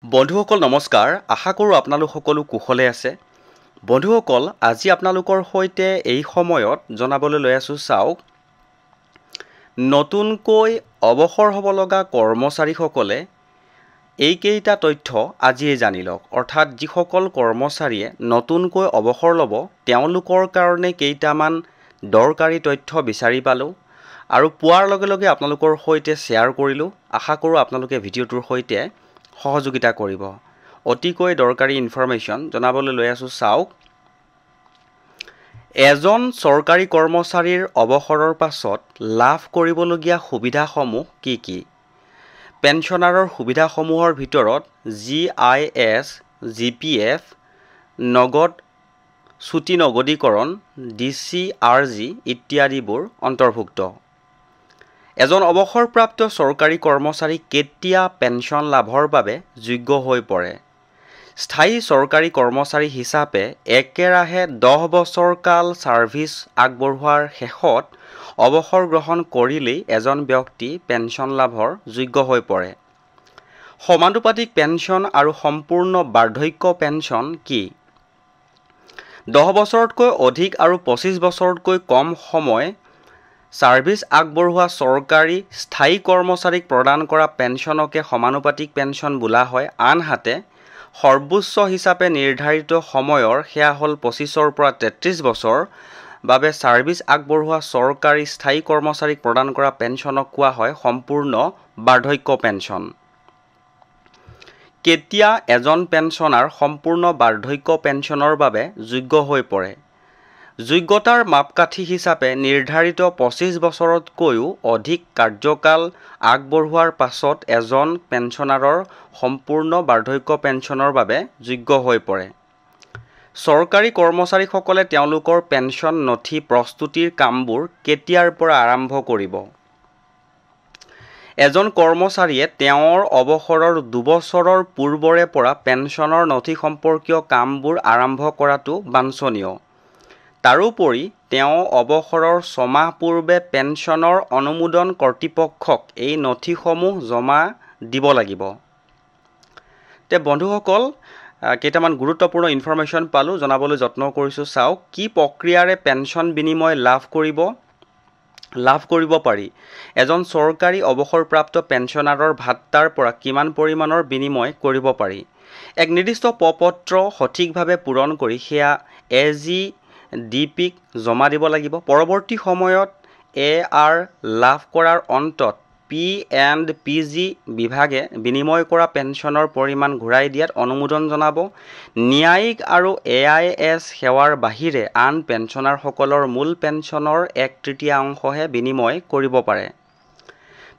বন্ধুসকল নমস্কাৰ আশা কৰোঁ আপোনালোক সকলো কুশলে আছে বন্ধুসকল আজি আপোনালোকৰ সৈতে এই সময়ত জনাবলৈ লৈ আছো চাওক নতুনকৈ অৱসৰ হ'ব লগা কৰ্মচাৰীসকলে এইকেইটা তথ্য আজিয়ে জানি লওক অৰ্থাৎ যিসকল কৰ্মচাৰীয়ে নতুনকৈ অৱসৰ ল'ব তেওঁলোকৰ কাৰণে কেইটামান দৰকাৰী তথ্য বিচাৰি পালোঁ আৰু পোৱাৰ লগে লগে আপোনালোকৰ সৈতে শ্বেয়াৰ কৰিলোঁ আশা কৰোঁ আপোনালোকে ভিডিঅ'টোৰ সৈতে সহযোগিতা কৰিব অতিকৈ দৰকাৰী ইনফৰমেশ্যন জনাবলৈ লৈ আছো চাওক এজন চৰকাৰী কৰ্মচাৰীৰ অৱসৰৰ পাছত লাভ কৰিবলগীয়া সুবিধাসমূহ কি পেঞ্চনাৰৰ সুবিধাসমূহৰ ভিতৰত GIS GPF নগদ ছুটি নগদীকৰণ DCRG ইত্যাদিবোৰ অন্তৰ্ভুক্ত এজন অৱসৰপ্ৰাপ্ত চৰকাৰী কৰ্মচাৰী কেতিয়া পেঞ্চন লাভৰ বাবে যোগ্য হৈ পৰে স্থায়ী চৰকাৰী কৰ্মচাৰী হিচাপে একেৰাহে 10 বছৰ কাল সাৰ্ভিস আগবঢ়োৱাৰ শেষত অৱসৰ গ্ৰহণ কৰিলেই এজন ব্যক্তি পেঞ্চন লাভৰ যোগ্য হৈ পৰে সমানুপাতিক পেঞ্চন আৰু সম্পূৰ্ণ বাৰ্ধক্য পেঞ্চন কি 10 বছৰতকৈ অধিক আৰু 25 বছৰতকৈ কম সময় সাৰ্ভিস আগবঢ়োৱা চৰকাৰী স্থায়ী কৰ্মচাৰীক প্ৰদান কৰা পেঞ্চনকে সমানুপাতিক পেঞ্চন বোলা হয় আনহাতে সৰ্বোচ্চ হিচাপে নিৰ্ধাৰিত সময়ৰ সেয়া হ'ল 25ৰ পৰা 33 বছৰ বাবে সাৰ্ভিস আগবঢ়োৱা চৰকাৰী স্থায়ী কৰ্মচাৰীক প্ৰদান কৰা পেঞ্চনক কোৱা হয় সম্পূৰ্ণ বাৰ্ধক্য পেঞ্চন কেতিয়া এজন পেঞ্চনাৰ সম্পূৰ্ণ বাৰ্ধক্য পেঞ্চনৰ বাবে যোগ্য হৈ পৰে যোগ্যতাৰ মাপকাঠি হিচাপে নিৰ্ধাৰিত 25 বছৰতকৈও অধিক কাৰ্যকাল আগবঢ়োৱাৰ পাছত এজন পেঞ্চনাৰৰ সম্পূৰ্ণ বাৰ্ধক্য পেঞ্চনৰ বাবে যোগ্য হৈ পৰে চৰকাৰী কৰ্মচাৰীসকলে তেওঁলোকৰ পেঞ্চন নথি প্ৰস্তুতিৰ কামবোৰ কেতিয়াৰ পৰা আৰম্ভ কৰিব এজন কৰ্মচাৰীয়ে তেওঁৰ অৱসৰৰ 2 বছৰৰ পূৰ্বৰে পৰা পেঞ্চনৰ নথি সম্পৰ্কীয় কামবোৰ আৰম্ভ কৰাটো বাঞ্ছনীয় তাৰোপৰি তেওঁ অৱসৰৰ 6 মাহ পূৰ্বে পেঞ্চনৰ অনুমোদন কৰ্তৃপক্ষক এই নথিসমূহ জমা দিব লাগিব তে বন্ধুসকল কেইটামান গুৰুত্বপূৰ্ণ ইনফৰমেশ্যন পালো জনাবলৈ যত্ন কৰিছো চাওক কি প্ৰক্ৰিয়াৰে পেঞ্চন বিনিময় লাভ কৰিব পাৰি এজন চৰকাৰী অৱসৰপ্ৰাপ্ত পেঞ্চনাৰৰ ভাত্তাৰ পৰা কিমান পৰিমাণৰ বিনিময় কৰিব পাৰি এক নিৰ্দিষ্ট পত্ৰ সঠিকভাৱে পূৰণ কৰি সেয়া AGDPক জমা দিব লাগিব পৰৱৰ্তী সময়ত AR লাভ কৰাৰ অন্তত P&PG বিভাগে বিনিময় কৰা পেঞ্চনৰ পৰিমাণ ঘূৰাই দিয়াত অনুমোদন জনাব ন্যায়িক আৰু AIS সেৱাৰ বাহিৰে আন পেঞ্চনাৰসকলৰ মূল পেঞ্চনৰ 1/3 অংশহে বিনিময় কৰিব পাৰে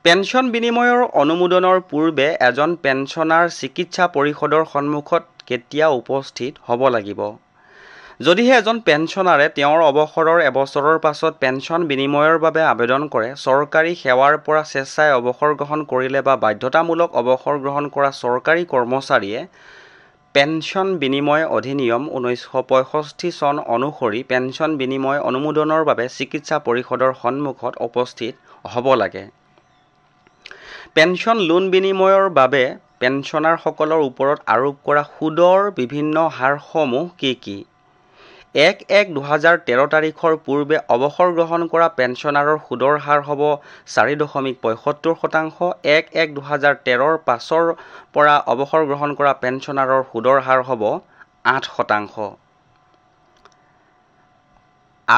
পেঞ্চন বিনিময়ৰ অনুমোদনৰ পূৰ্বে এজন পেঞ্চনাৰ চিকিৎসা পৰিষদৰ সন্মুখত কেতিয়া উপস্থিত হ'ব লাগিব যদিহে এজন পেঞ্চনাৰে তেওঁৰ অৱসৰৰ এবছৰৰ পাছত পেঞ্চন বিনিময়ৰ বাবে আবেদন কৰে চৰকাৰী সেৱাৰ পৰা স্বেচ্ছাই অৱসৰ গ্ৰহণ কৰিলে বা বাধ্যতামূলক অৱসৰ গ্ৰহণ কৰা চৰকাৰী কৰ্মচাৰীয়ে পেঞ্চন বিনিময় অধিনিয়ম 1965 চন অনুসৰি পেঞ্চন বিনিময় অনুমোদনৰ বাবে চিকিৎসা পৰিষদৰ সন্মুখত উপস্থিত হ'ব লাগে পেঞ্চন লোন বিনিময়ৰ বাবে পেঞ্চনাৰসকলৰ ওপৰত আৰোপ কৰা সুদৰ বিভিন্ন হাৰসমূহ কি 1/1/2013 তাৰিখৰ পূৰ্বে অৱসৰ গ্ৰহণ কৰা পেঞ্চনাৰৰ সুদৰ হাৰ হ'ব 4.75% 1/1/2013 পাছৰ পৰা অৱসৰ গ্ৰহণ কৰা পেঞ্চনাৰৰ সুদৰ হাৰ হ'ব 8%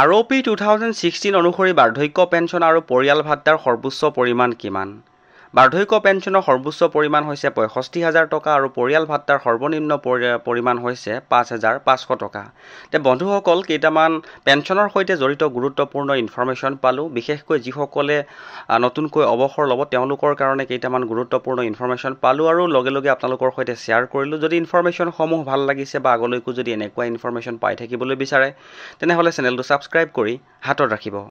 ROP 2016 অনুসৰি বাৰ্ধক্য পেঞ্চন আৰু পৰিয়াল ভাত্তাৰ সৰ্বোচ্চ পৰিমাণ কিমান বাৰ্ধক্য পেঞ্চনৰ সৰ্বোচ্চ পৰিমাণ হৈছে 65,000 টকা আৰু পৰিয়াল ভাত্তাৰ সৰ্বনিম্ন পৰিমাণ হৈছে 5,500 টকা তে বন্ধুসকল কেইটামান পেঞ্চনৰ সৈতে জড়িত গুৰুত্বপূৰ্ণ ইনফৰমেশ্যন পালো বিশেষকৈ যিসকলে নতুনকৈ অৱসৰ ল'ব তেওঁলোকৰ কাৰণে কেইটামান গুৰুত্বপূৰ্ণ ইনফৰমেশ্যন পালো আৰু লগে লগে আপোনালোকৰ সৈতে শ্বেয়াৰ কৰিলো যদি ইনফৰমেশ্যনসমূহ ভাল লাগিছে বা আগলৈকো যদি এনেকুৱা ইনফৰমেশ্যন পাই থাকিবলৈ বিচাৰে তেনেহলে চেনেলটো সাবস্ক্ৰাইব কৰি হাতত ৰাখিব